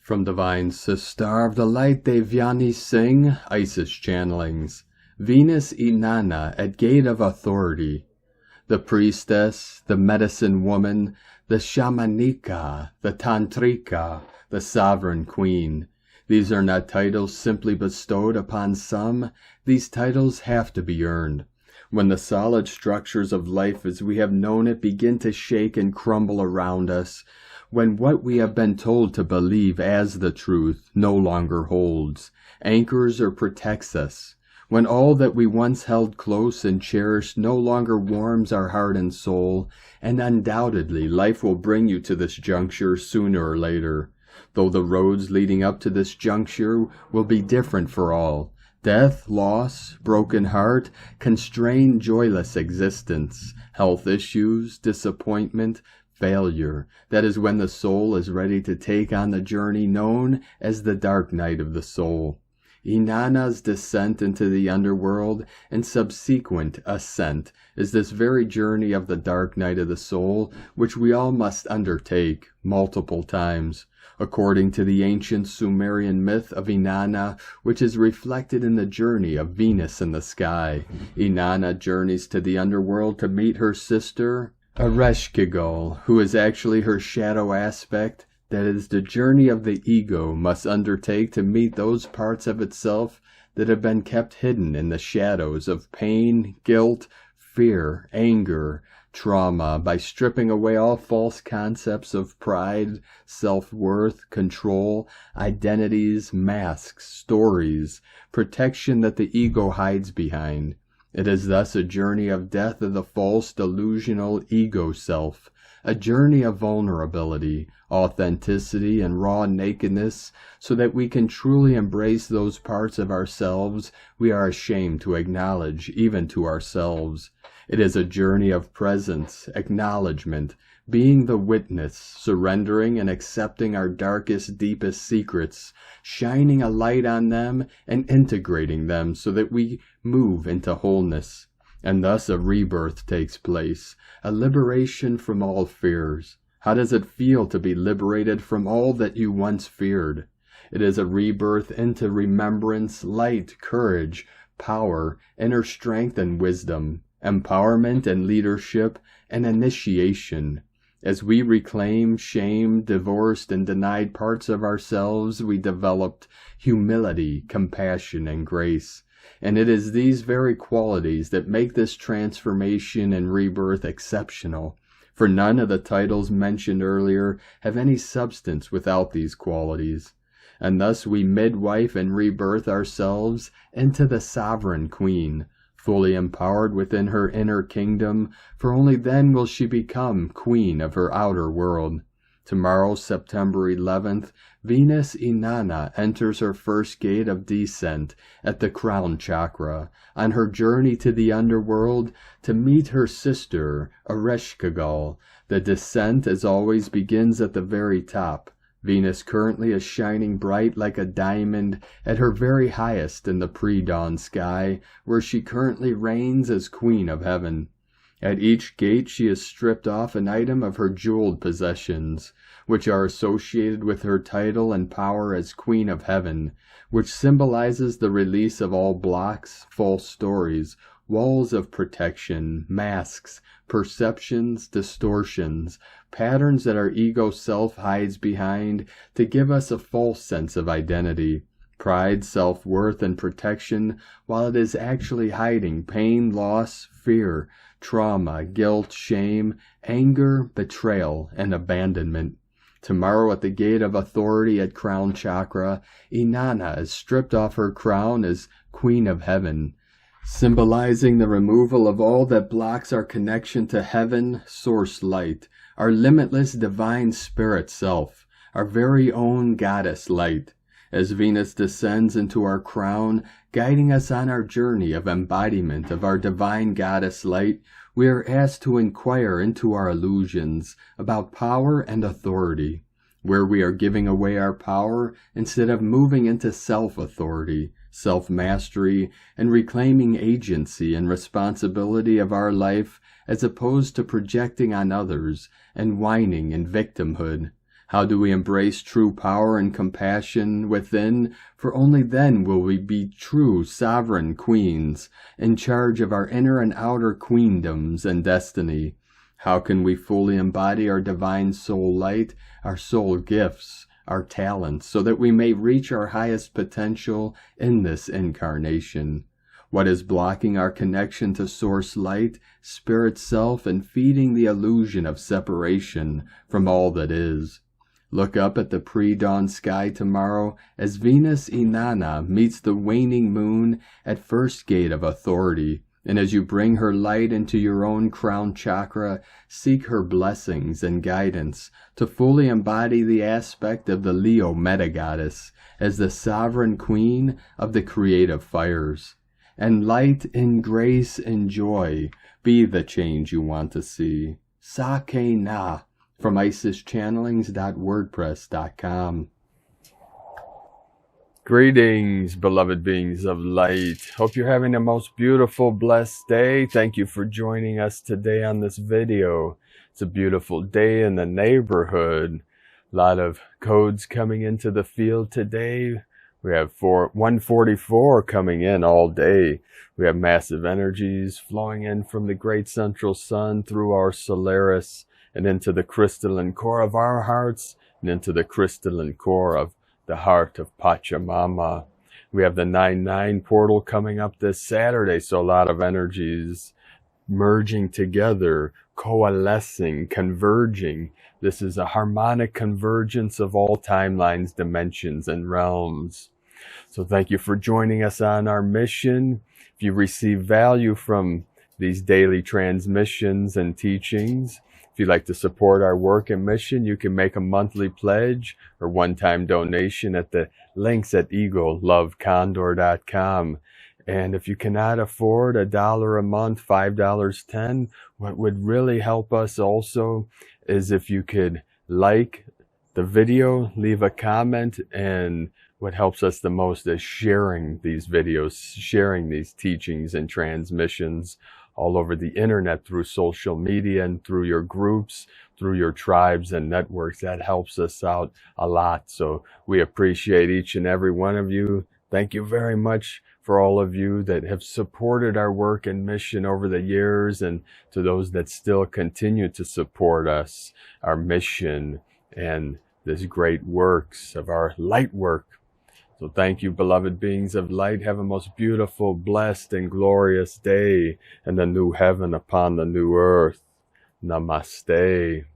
From Divine Sister of the Light Devyani sing Isis channelings. Venus Inanna at Gate of Authority. The Priestess, the Medicine Woman, the Shamanika, the Tantrika, the Sovereign Queen. These are not titles simply bestowed upon some. These titles have to be earned. When the solid structures of life as we have known it begin to shake and crumble around us, when what we have been told to believe as the truth no longer holds, anchors or protects us, when all that we once held close and cherished no longer warms our heart and soul, and undoubtedly life will bring you to this juncture sooner or later, though the roads leading up to this juncture will be different for all. Death, loss, broken heart, constrained, joyless existence, health issues, disappointment, failure. That is when the soul is ready to take on the journey known as the dark night of the soul. Inanna's descent into the underworld and subsequent ascent is this very journey of the dark night of the soul, which we all must undertake multiple times. According to the ancient Sumerian myth of Inanna, which is reflected in the journey of Venus in the sky, Inanna journeys to the underworld to meet her sister, Ereshkigal, who is actually her shadow aspect. That is the journey of the ego must undertake to meet those parts of itself that have been kept hidden in the shadows of pain, guilt, fear, anger, trauma, by stripping away all false concepts of pride, self-worth, control, identities, masks, stories, protection that the ego hides behind. It is thus a journey of death of the false, delusional ego self, a journey of vulnerability, authenticity, and raw nakedness, so that we can truly embrace those parts of ourselves we are ashamed to acknowledge even to ourselves. It is a journey of presence, acknowledgement, being the witness, surrendering and accepting our darkest, deepest secrets, shining a light on them and integrating them so that we move into wholeness. And thus a rebirth takes place, a liberation from all fears. How does it feel to be liberated from all that you once feared? It is a rebirth into remembrance, light, courage, power, inner strength and wisdom, empowerment and leadership, and initiation. As we reclaim shamed, divorced, and denied parts of ourselves, we developed humility, compassion, and grace. And it is these very qualities that make this transformation and rebirth exceptional, for none of the titles mentioned earlier have any substance without these qualities. And thus we midwife and rebirth ourselves into the Sovereign Queen, fully empowered within her inner kingdom, for only then will she become queen of her outer world. Tomorrow, September 11th, Venus Inanna enters her first gate of descent at the crown chakra, on her journey to the underworld to meet her sister, Ereshkigal. The descent, as always, begins at the very top. Venus currently is shining bright like a diamond at her very highest in the pre-dawn sky, where she currently reigns as Queen of Heaven. At each gate she is stripped off an item of her jeweled possessions, which are associated with her title and power as Queen of Heaven, which symbolizes the release of all blocks, false stories, walls of protection, masks, perceptions, distortions, patterns that our ego self hides behind to give us a false sense of identity, pride, self-worth, and protection, while it is actually hiding pain, loss, fear, trauma, guilt, shame, anger, betrayal, and abandonment. Tomorrow at the Gate of Authority at Crown Chakra, Inanna is stripped off her crown as Queen of Heaven, symbolizing the removal of all that blocks our connection to heaven, source light, our limitless divine spirit self, our very own goddess light. As Venus descends into our crown, guiding us on our journey of embodiment of our divine goddess light, we are asked to inquire into our illusions about power and authority, where we are giving away our power instead of moving into self-authority, self-mastery, and reclaiming agency and responsibility of our life, as opposed to projecting on others and whining in victimhood. How do we embrace true power and compassion within? For only then will we be true sovereign queens, in charge of our inner and outer queendoms and destiny. How can we fully embody our divine soul light, our soul gifts, our talents, so that we may reach our highest potential in this incarnation? What is blocking our connection to source light, spirit self, and feeding the illusion of separation from all that is? Look up at the pre-dawn sky tomorrow as Venus Inanna meets the waning moon at first gate of authority. And as you bring her light into your own crown chakra, seek her blessings and guidance to fully embody the aspect of the Leo meta-goddess as the sovereign queen of the creative fires. And light and grace and joy be the change you want to see. Sake na from IsisChannelings.wordpress.com. Greetings, beloved beings of light. Hope you're having the most beautiful, blessed day. Thank you for joining us today on this video. It's a beautiful day in the neighborhood. A lot of codes coming into the field today. We have 144 coming in all day. We have massive energies flowing in from the great central sun through our Solaris and into the crystalline core of our hearts and into the crystalline core of the heart of Pachamama. We have the 9-9 portal coming up this Saturday, so a lot of energies merging together, coalescing, converging. This is a harmonic convergence of all timelines, dimensions, and realms. So thank you for joining us on our mission. If you receive value from these daily transmissions and teachings, if you'd like to support our work and mission, you can make a monthly pledge or one-time donation at the links at egolovecondor.com. And if you cannot afford $1 a month, $5, $10, what would really help us also is if you could like the video, leave a comment, and what helps us the most is sharing these videos, sharing these teachings and transmissions all over the internet through social media and through your groups, through your tribes and networks. That helps us out a lot. So we appreciate each and every one of you. Thank you very much for all of you that have supported our work and mission over the years, and to those that still continue to support us, our mission, and this great works of our light work. So thank you, beloved beings of light. Have a most beautiful, blessed, and glorious day in the new heaven upon the new earth. Namaste.